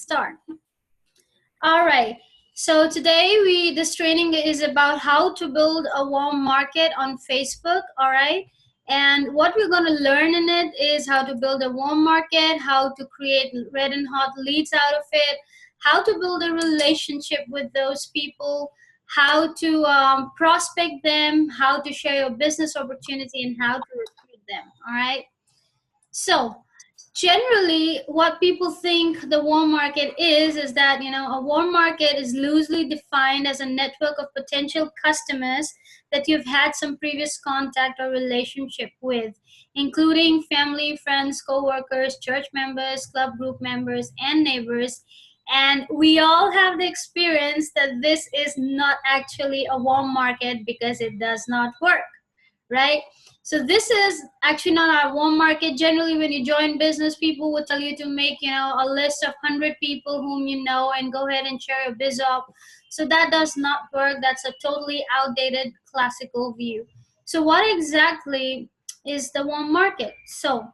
start. All right. So today this training is about how to build a warm market on Facebook. All right. And what we're going to learn in it is how to build a warm market, how to create red and hot leads out of it, how to build a relationship with those people, how to prospect them, how to share your business opportunity, and how to recruit them. All right. So generally what people think the warm market is that a warm market is loosely defined as a network of potential customers that you've had some previous contact or relationship with, including family, friends, co-workers, church members, club group members, and neighbors. And we all have the experience that this is not actually a warm market because it does not work, right? So this is actually not our warm market. Generally, when you join business, people would tell you to make, a list of 100 people whom you know and go ahead and share your biz op. So that does not work. That's a totally outdated classical view. So what exactly is the warm market? So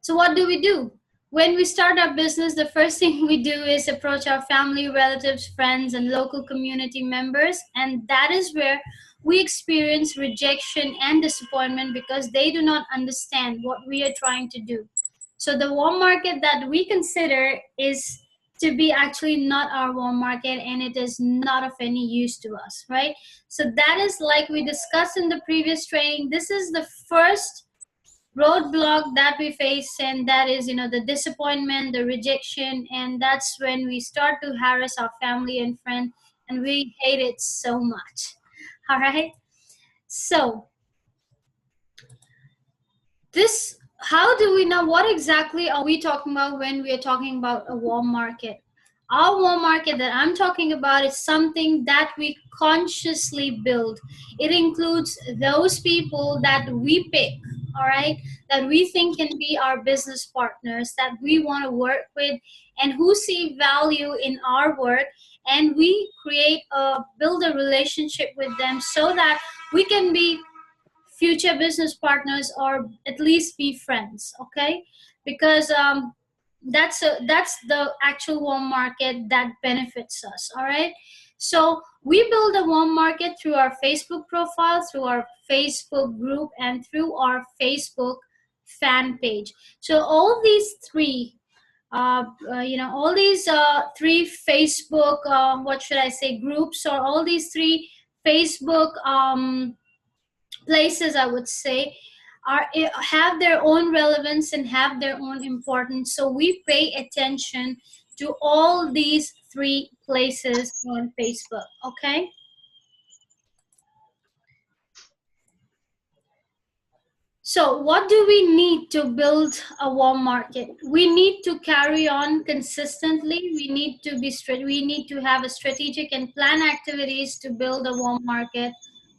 what do we do? When we start our business, the first thing we do is approach our family, relatives, friends, and local community members. And that is where we experience rejection and disappointment because they do not understand what we are trying to do. So the warm market that we consider is to be actually not our warm market, and it is not of any use to us, right? So that is, like we discussed in the previous training, this is the first roadblock that we face, and that is the disappointment, the rejection, and that's when we start to harass our family and friends, and we hate it so much. All right, so this, how do we know what exactly are we talking about when we are talking about a warm market? Our warm market that I'm talking about is something that we consciously build. It includes those people that we pick, all right, that we think can be our business partners, that we want to work with, and who see value in our work, and we build a relationship with them so that we can be future business partners or at least be friends, okay? Because that's the actual warm market that benefits us, all right? So we build a warm market through our Facebook profile, through our Facebook group, and through our Facebook fan page. So all these three all these three Facebook what should I say, groups, or all these three Facebook places, I would say, have their own relevance and have their own importance. So we pay attention to all these three places on Facebook, okay? So what do we need to build a warm market? We need to carry on consistently. We need to have a strategic and plan activities to build a warm market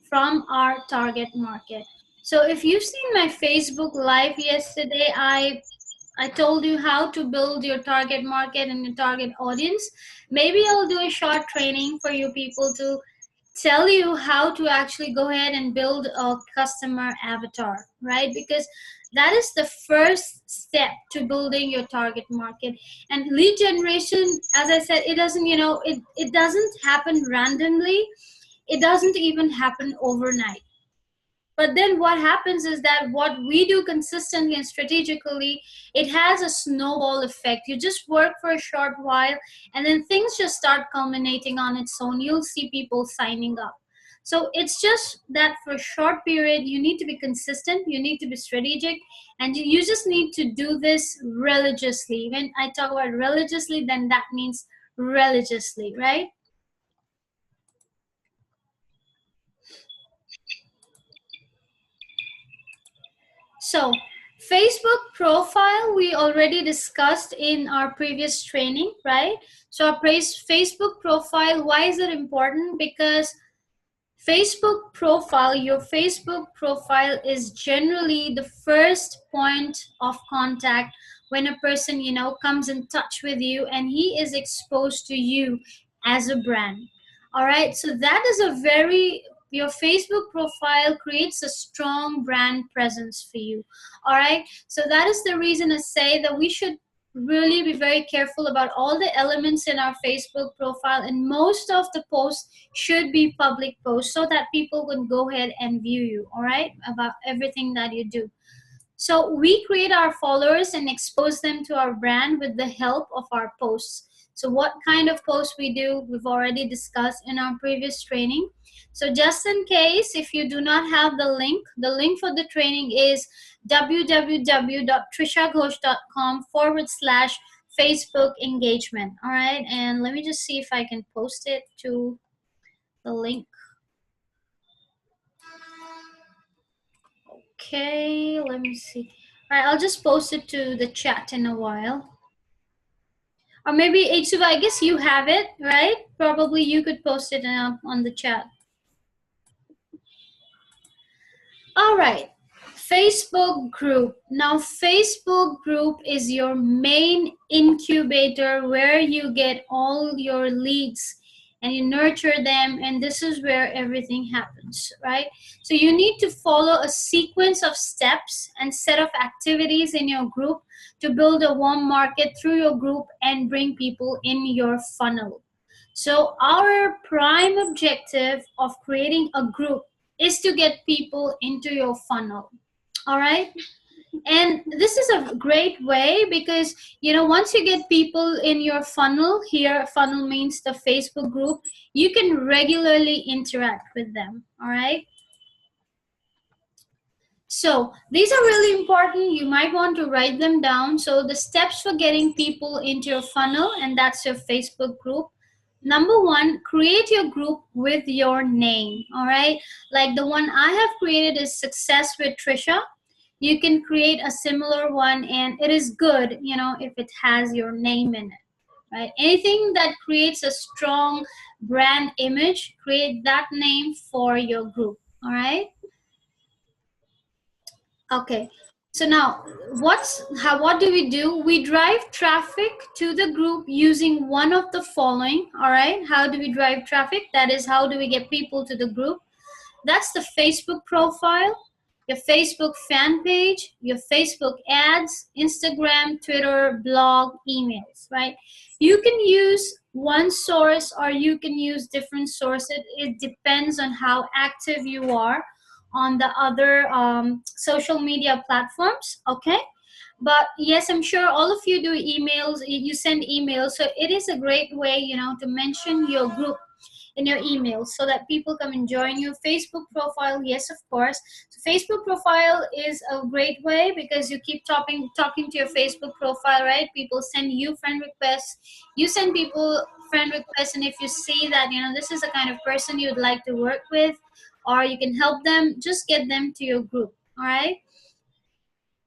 from our target market. So if you've seen my Facebook live yesterday, I told you how to build your target market and your target audience. Maybe I'll do a short training for you people to tell you how to actually go ahead and build a customer avatar, right? Because that is the first step to building your target market. And lead generation, as I said, it doesn't, it doesn't happen randomly. It doesn't even happen overnight. But then what happens is that what we do consistently and strategically, it has a snowball effect. You just work for a short while, and then things just start culminating on its own. You'll see people signing up. So it's just that for a short period, you need to be consistent, you need to be strategic, and you just need to do this religiously. When I talk about religiously, then that means religiously, right? So Facebook profile, we already discussed in our previous training, right? So our Facebook profile, why is it important? Because Facebook profile, your Facebook profile is generally the first point of contact when a person, comes in touch with you and he is exposed to you as a brand. All right, so that is your Facebook profile creates a strong brand presence for you. All right, so that is the reason I say that we should really be very careful about all the elements in our Facebook profile, and most of the posts should be public posts so that people can go ahead and view you, all right, about everything that you do. So we create our followers and expose them to our brand with the help of our posts. So what kind of posts we do, we've already discussed in our previous training. So just in case, if you do not have the link for the training is www.trishaghosh.com/Facebook engagement. All right, and let me just see if I can post it to the link. Okay, let me see. All right, I'll just post it to the chat in a while. Or maybe H2, I guess you have it, right? Probably you could post it on the chat. All right, Facebook group. Now, Facebook group is your main incubator where you get all your leads and you nurture them, and this is where everything happens, right? So you need to follow a sequence of steps and set of activities in your group to build a warm market through your group and bring people in your funnel. So our prime objective of creating a group is to get people into your funnel. All right, and this is a great way because, you know, once you get people in your funnel, here funnel means the Facebook group, you can regularly interact with them. All right, so these are really important. You might want to write them down. So the steps for getting people into your funnel, and that's your Facebook group. Number one, create your group with your name. All right, like the one I have created is Success with Trisha. You can create a similar one, and it is good, you know, if it has your name in it, right? Anything that creates a strong brand image, create that name for your group. All right, okay. So now what do? We drive traffic to the group using one of the following. All right, how do we drive traffic? That is, how do we get people to the group? That's the Facebook profile, your Facebook fan page, your Facebook ads, Instagram, Twitter, blog, emails, right? You can use one source or you can use different sources. It depends on how active you are on the other social media platforms, okay? But yes, I'm sure all of you do emails, you send emails, so it is a great way, you know, to mention your group in your email so that people come and join your Facebook profile. Yes, of course. So Facebook profile is a great way because you keep talking to your Facebook profile, right? People send you friend requests, you send people friend requests, and if you see that, you know, this is the kind of person you'd like to work with or you can help them, just get them to your group. All right,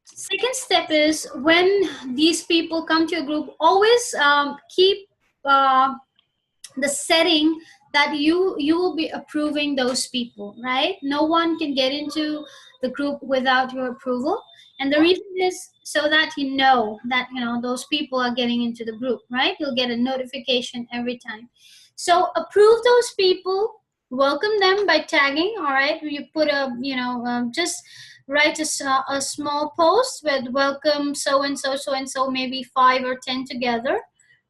second step is when these people come to your group, always keep the setting that you will be approving those people, right? No one can get into the group without your approval, and the reason is so that you know that, you know, those people are getting into the group, right? You'll get a notification every time. So approve those people, welcome them by tagging. All right, you put a, you know, just write a small post with welcome so and so, so and so, maybe 5 or 10 together,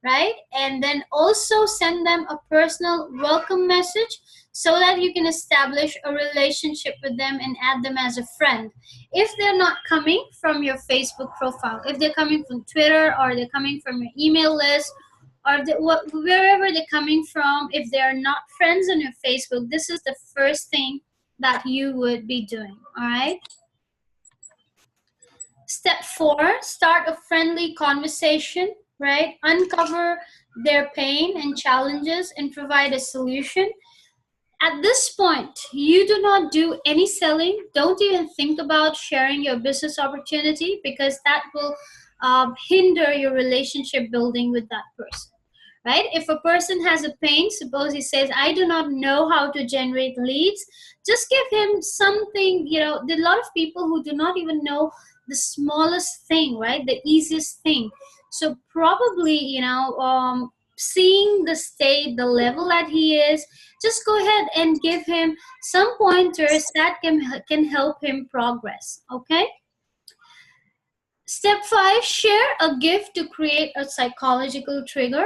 right? And then also send them a personal welcome message so that you can establish a relationship with them and add them as a friend. If they're not coming from your Facebook profile, if they're coming from Twitter or they're coming from your email list or wherever they're coming from, if they're not friends on your Facebook, this is the first thing that you would be doing, all right? Step 4, start a friendly conversation, right? Uncover their pain and challenges and provide a solution. At this point, you do not do any selling. Don't even think about sharing your business opportunity because that will hinder your relationship building with that person, right? If a person has a pain, suppose he says, I do not know how to generate leads, just give him something, you know, there are a lot of people who do not even know the smallest thing, right? The easiest thing. So probably, you know, seeing the state, the level that he is, just go ahead and give him some pointers that can help him progress, okay? Step 5, share a gift to create a psychological trigger.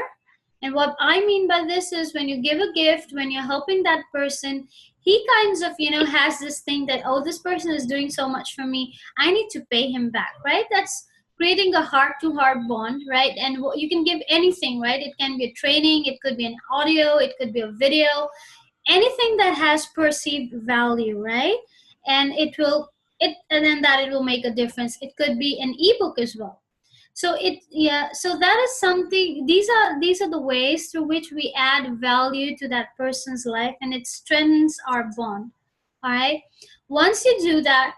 And what I mean by this is when you give a gift, when you're helping that person, he kinds of, has this thing that, oh, this person is doing so much for me, I need to pay him back, right? That's creating a heart to heart bond, right? And you can give anything, right? It can be a training, it could be an audio, it could be a video, anything that has perceived value, right? And and then that it will make a difference. It could be an ebook as well. So so that is something. These are the ways through which we add value to that person's life, and it strengthens our bond. All right. Once you do that,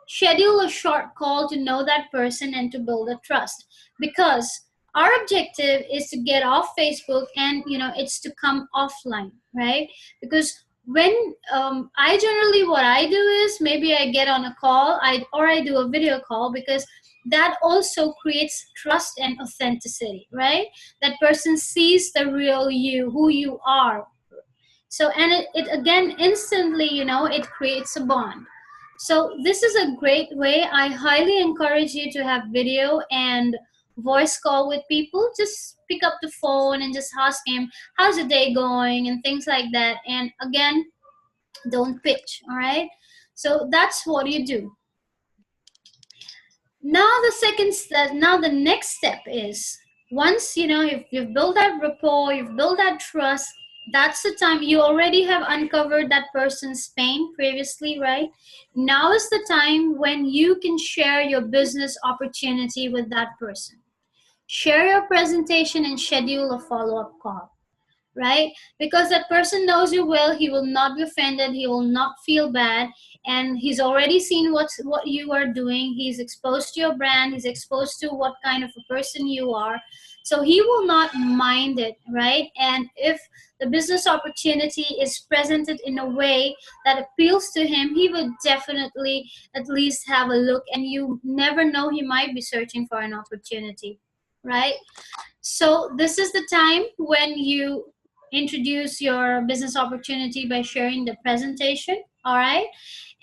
schedule a short call to know that person and to build a trust, because our objective is to get off Facebook, and it's to come offline, right? Because when I generally, what I do is, maybe I get on a call, or I do a video call, because that also creates trust and authenticity, right? That person sees the real you, who you are. So, and it again instantly, it creates a bond. So this is a great way. I highly encourage you to have video and voice call with people. Just pick up the phone and just ask him, how's the day going, and things like that. And again, don't pitch. All right. So that's what you do. Now the next step is, once if you've built that rapport, you've built that trust, that's the time. You already have uncovered that person's pain previously, right? Now is the time when you can share your business opportunity with that person. Share your presentation and schedule a follow-up call, right? Because that person knows you well, he will not be offended, he will not feel bad, and he's already seen what you are doing. He's exposed to your brand, he's exposed to what kind of a person you are, so he will not mind it, right? And if the business opportunity is presented in a way that appeals to him, he will definitely at least have a look, and you never know, he might be searching for an opportunity, right? So this is the time when you introduce your business opportunity by sharing the presentation, all right?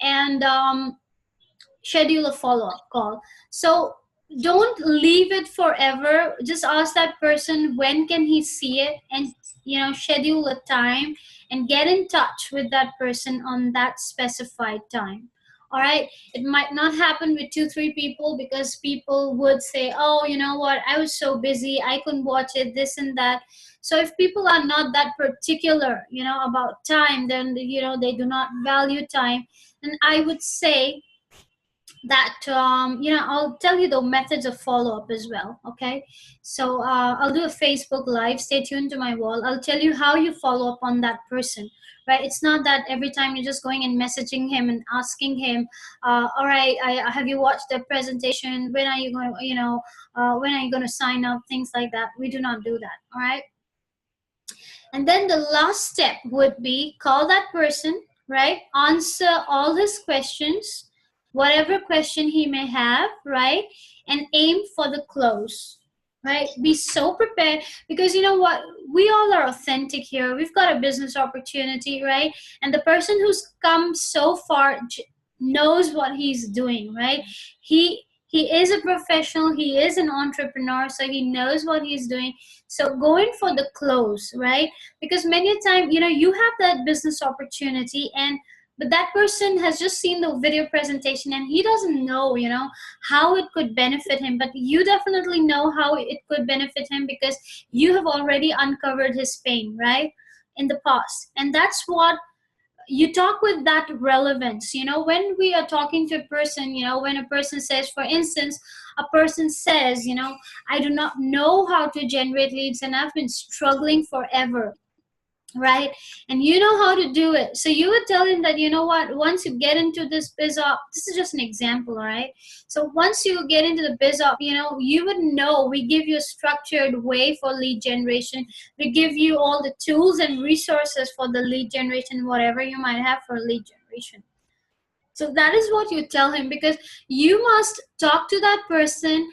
And schedule a follow-up call. So don't leave it forever. Just ask that person when can he see it, and schedule a time and get in touch with that person on that specified time. All right, it might not happen with 2-3 people, because people would say, oh, you know what, I was so busy, I couldn't watch it, this and that. So if people are not that particular about time, then they do not value time. And I would say that I'll tell you the methods of follow-up as well. Okay, so I'll do a Facebook live, stay tuned to my wall. I'll tell you how you follow up on that person, right? It's not that every time you're just going and messaging him and asking him, all right, have you watched the presentation, when are you going to when are you going to sign up, things like that. We do not do that. All right. And then the last step would be, call that person, right? Answer all his questions, whatever question he may have, right? And aim for the close, right? Be so prepared, because you know what? We all are authentic here. We've got a business opportunity, right? And the person who's come so far knows what he's doing, right? He is a professional, he is an entrepreneur, so he knows what he's doing. So going for the close, right? Because many a time, you have that business opportunity, but that person has just seen the video presentation, and he doesn't know, how it could benefit him. But you definitely know how it could benefit him, because you have already uncovered his pain, right, in the past. And that's what you talk with, that relevance. When we are talking to a person, when a person says, for instance, a person says, I do not know how to generate leads, and I've been struggling forever, right? And you know how to do it. So you would tell him that, you know what, once you get into this biz op, this is just an example, all right? So once you get into the biz op, you would know, we give you a structured way for lead generation. We give you all the tools and resources for the lead generation, whatever you might have for lead generation. So that is what you tell him, because you must talk to that person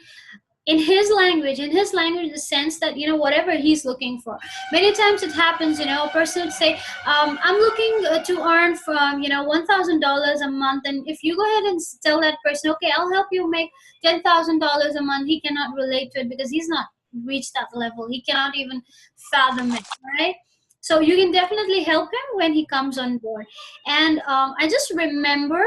in his language, the sense that, you know, whatever he's looking for. Many times it happens, you know, a person would say, I'm looking to earn from, you know, $1,000 a month. And if you go ahead and tell that person, okay, I'll help you make $10,000 a month, he cannot relate to it because he's not reached that level. He cannot even fathom it, right? So you can definitely help him when he comes on board. And I just remember,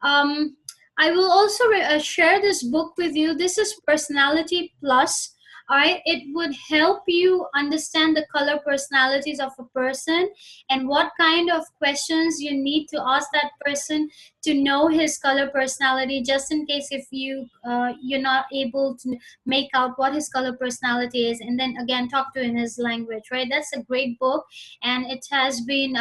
um, I will also share this book with you. This is Personality Plus. All right, it would help you understand the color personalities of a person and what kind of questions you need to ask that person to know his color personality, just in case if you're not able to make out what his color personality is, and then again talk to in his language, right? That's a great book, and it has been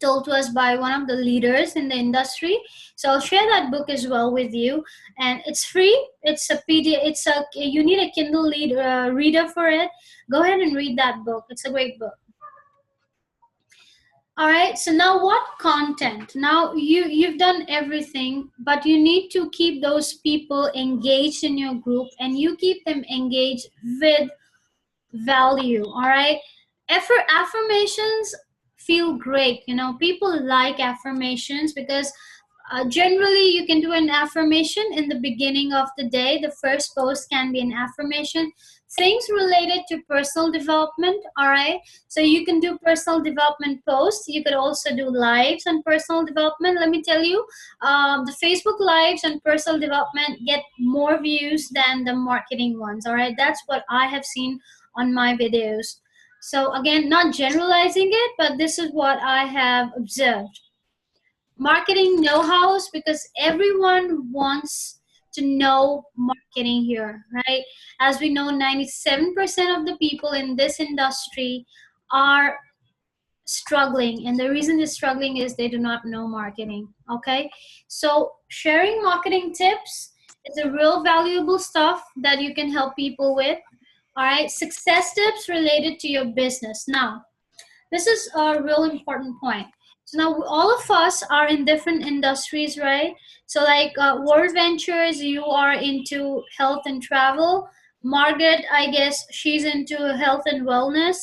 told to us by one of the leaders in the industry. So I'll share that book as well with you, and it's free. It's a PDF. You need a Kindle reader for it. Go ahead and read that book. It's a great book. All right. So now, what content? Now you've done everything, but you need to keep those people engaged in your group, and you keep them engaged with value. All right. Affirmations feel great. You know, people like affirmations because generally you can do an affirmation in the beginning of the day. The first post can be an affirmation, things related to personal development. All right, so you can do personal development posts. You could also do lives on personal development. Let me tell you, the Facebook lives on personal development get more views than the marketing ones. All right, that's what I have seen on my videos. So again, not generalizing it, but this is what I have observed. Marketing know-hows, because everyone wants to know marketing here, right? As we know, 97% of the people in this industry are struggling, and the reason they're struggling is they do not know marketing. Okay, so sharing marketing tips is a real valuable stuff that you can help people with. All right, success tips related to your business. Now, this is a real important point. So now all of us are in different industries, right? So like World Ventures, you are into health and travel. Margaret, I guess she's into health and wellness.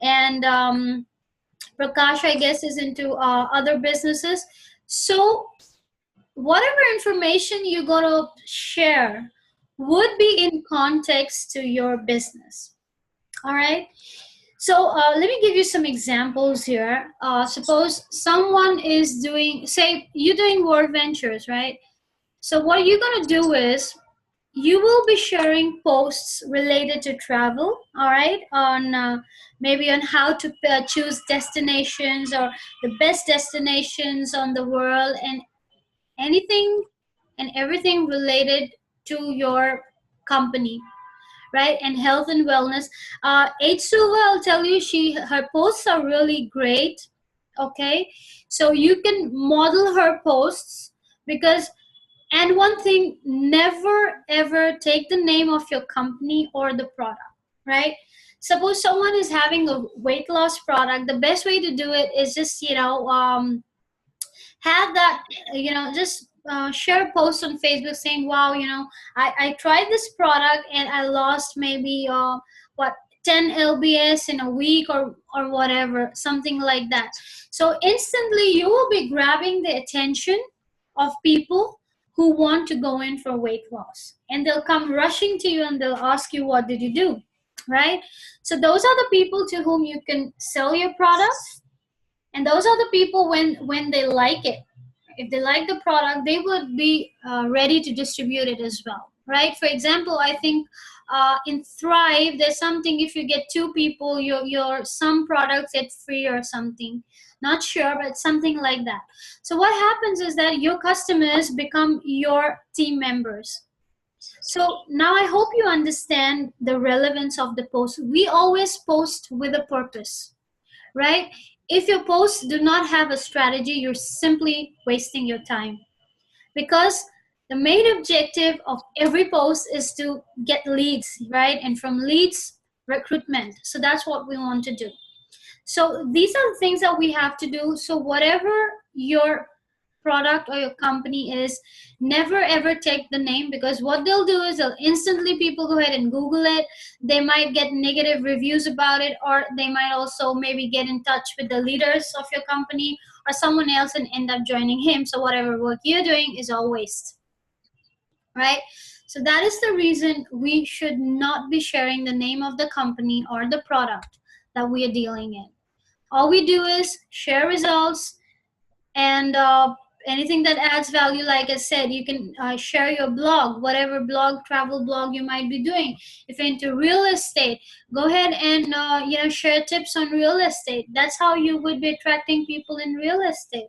And Prakash, I guess, is into other businesses. So whatever information you're going to share would be in context to your business. All right. So let me give you some examples here. Suppose someone is doing, say you're doing World Ventures, right? So what you're going to do is you will be sharing posts related to travel, all right, on maybe on how to choose destinations or the best destinations on the world, and anything and everything related to your company, right? And health and wellness. H2, I'll tell you, her posts are really great. Okay, so you can model her posts because, and one thing, never ever take the name of your company or the product, right? Suppose someone is having a weight loss product, the best way to do it is just, have that, just share a post on Facebook saying, wow, I tried this product and I lost maybe what 10 lbs in a week, or whatever, something like that. So instantly you will be grabbing the attention of people who want to go in for weight loss, and they'll come rushing to you and they'll ask you, what did you do, right? So those are the people to whom you can sell your products. And those are the people, when they like it, if they like the product, they would be ready to distribute it as well, right? For example, I think in Thrive, there's something, if you get two people, your some products get free or something. Not sure, but something like that. So what happens is that your customers become your team members. So now I hope you understand the relevance of the post. We always post with a purpose, right? If your posts do not have a strategy, you're simply wasting your time, because the main objective of every post is to get leads, right? And from leads, recruitment. So that's what we want to do. So these are the things that we have to do. So whatever your product or your company is, never ever take the name, because what they'll do is they'll instantly, people go ahead and Google it. They might get negative reviews about it, or they might also maybe get in touch with the leaders of your company or someone else and end up joining him. So whatever work you're doing is all waste, right? So that is the reason we should not be sharing the name of the company or the product that we are dealing in. All we do is share results, and anything that adds value. Like I said, you can share your blog, whatever blog, travel blog you might be doing. If you're into real estate, go ahead and share tips on real estate. That's how you would be attracting people in real estate.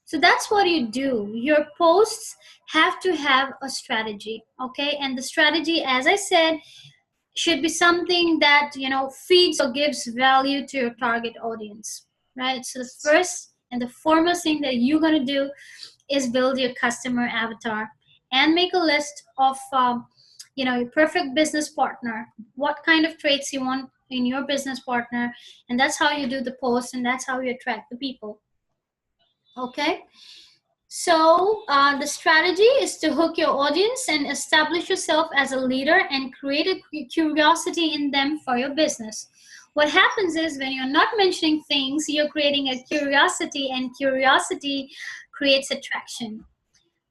So that's what you do. Your posts have to have a strategy, okay? And the strategy, as I said, should be something that feeds or gives value to your target audience, right? So the first and the foremost thing that you're going to do is build your customer avatar and make a list of your perfect business partner, what kind of traits you want in your business partner, and that's how you do the post, and that's how you attract the people. Okay, so the strategy is to hook your audience and establish yourself as a leader and create a curiosity in them for your business. What happens is, when you're not mentioning things, you're creating a curiosity, and curiosity creates attraction,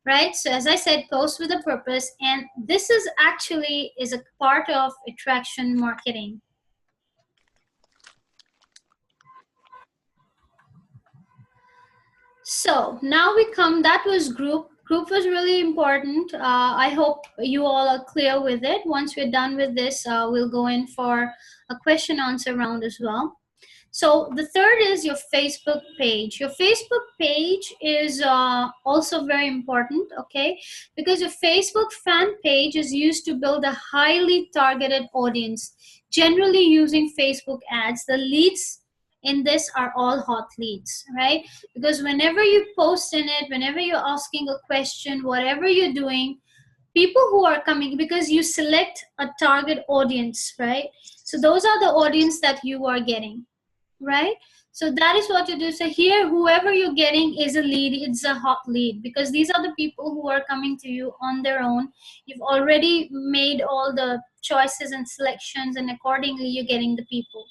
right? So as I said, post with a purpose, and this is actually a part of attraction marketing. So now we come, that was group. Group was really important. I hope you all are clear with it. Once we're done with this, we'll go in for a question answer round as well. So the third is your Facebook page. Your Facebook page is also very important, okay? Because your Facebook fan page is used to build a highly targeted audience, generally using Facebook ads. The leads in this are all hot leads, right? Because whenever you post in it, whenever you're asking a question, whatever you're doing, people who are coming, because you select a target audience, right? So those are the audience that you are getting, right? So that is what you do. So here, whoever you're getting is a lead, it's a hot lead, because these are the people who are coming to you on their own. You've already made all the choices and selections, and accordingly you're getting the people,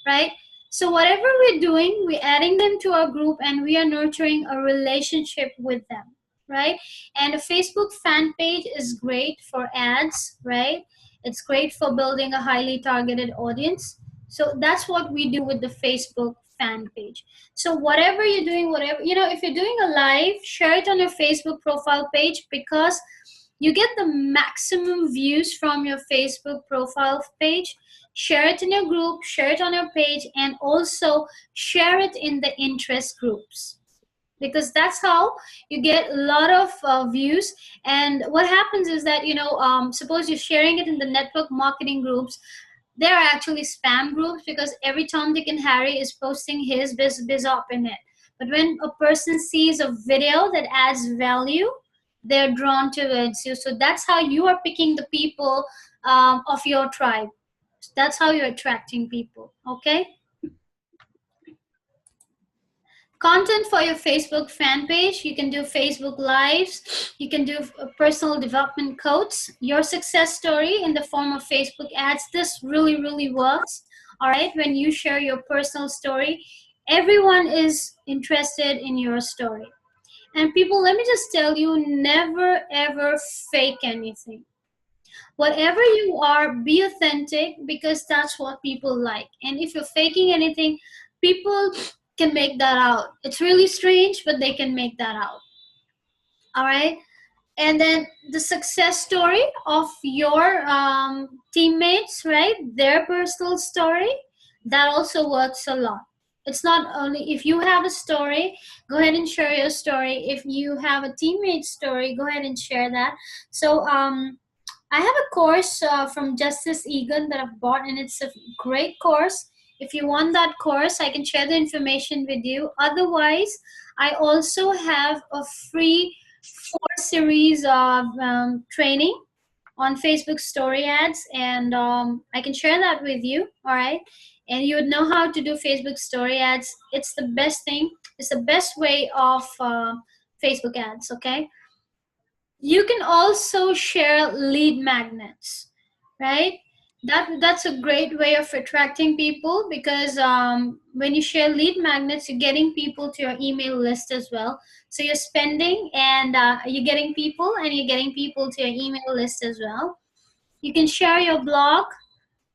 right? So whatever we're doing, we're adding them to our group, and we are nurturing a relationship with them, right? And a Facebook fan page is great for ads, right? It's great for building a highly targeted audience. So that's what we do with the Facebook fan page. So whatever you're doing, whatever, if you're doing a live, share it on your Facebook profile page, because you get the maximum views from your Facebook profile page. Share it in your group, share it on your page, and also share it in the interest groups, because that's how you get a lot of views. And what happens is that, suppose you're sharing it in the network marketing groups, they're actually spam groups, because every Tom, Dick, and Harry is posting his biz op in it. But when a person sees a video that adds value, they're drawn towards you. So that's how you are picking the people of your tribe. That's how you're attracting people, okay? Content for your Facebook fan page. You can do Facebook Lives. You can do personal development quotes. Your success story in the form of Facebook ads. This really, really works, all right? When you share your personal story, everyone is interested in your story. And people, let me just tell you, never, ever fake anything. Whatever you are, be authentic, because that's what people like. And if you're faking anything, people can make that out. It's really strange, but they can make that out. All right. And then the success story of your teammates, right? Their personal story, that also works a lot. It's not only, if you have a story, go ahead and share your story. If you have a teammate story, go ahead and share that. So I have a course from Justice Egan that I've bought, and it's a great course. If you want that course, I can share the information with you. Otherwise, I also have a free 4-series of training on Facebook story ads, and I can share that with you, all right? And you would know how to do Facebook story ads. It's the best thing. It's the best way of Facebook ads, okay? You can also share lead magnets, right? That's a great way of attracting people, because when you share lead magnets, you're getting people to your email list as well. So you're spending, and you're getting people, and you're getting people to your email list as well. You can share your blog,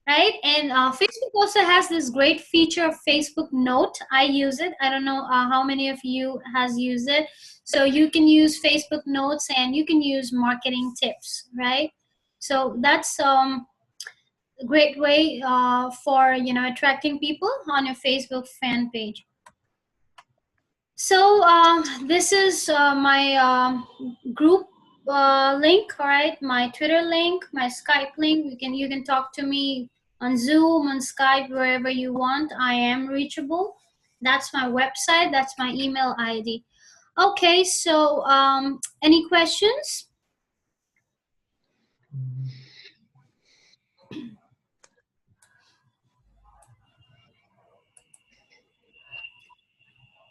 right? And Facebook also has this great feature of Facebook Note. I use it. I don't know how many of you has used it. So you can use Facebook Notes, and you can use marketing tips, right? So that's a great way for attracting people on your Facebook fan page. So this is my group link, all right? My Twitter link, my Skype link. You can talk to me on Zoom, on Skype, wherever you want. I am reachable. That's my website. That's my email ID. Okay, so any questions?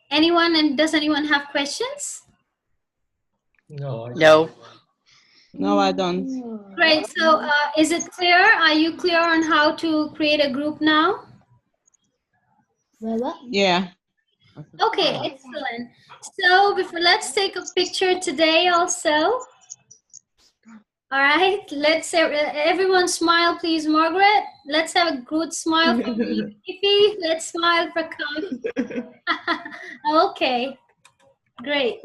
Anyone? And does anyone have questions? No. No. No, I don't. Great. So is it clear? Are you clear on how to create a group now? Yeah. Okay, excellent. So let's take a picture today also. All right, let's everyone smile, please, Margaret. Let's have a good smile for me, Fifi. Let's smile for Connie. Okay, great.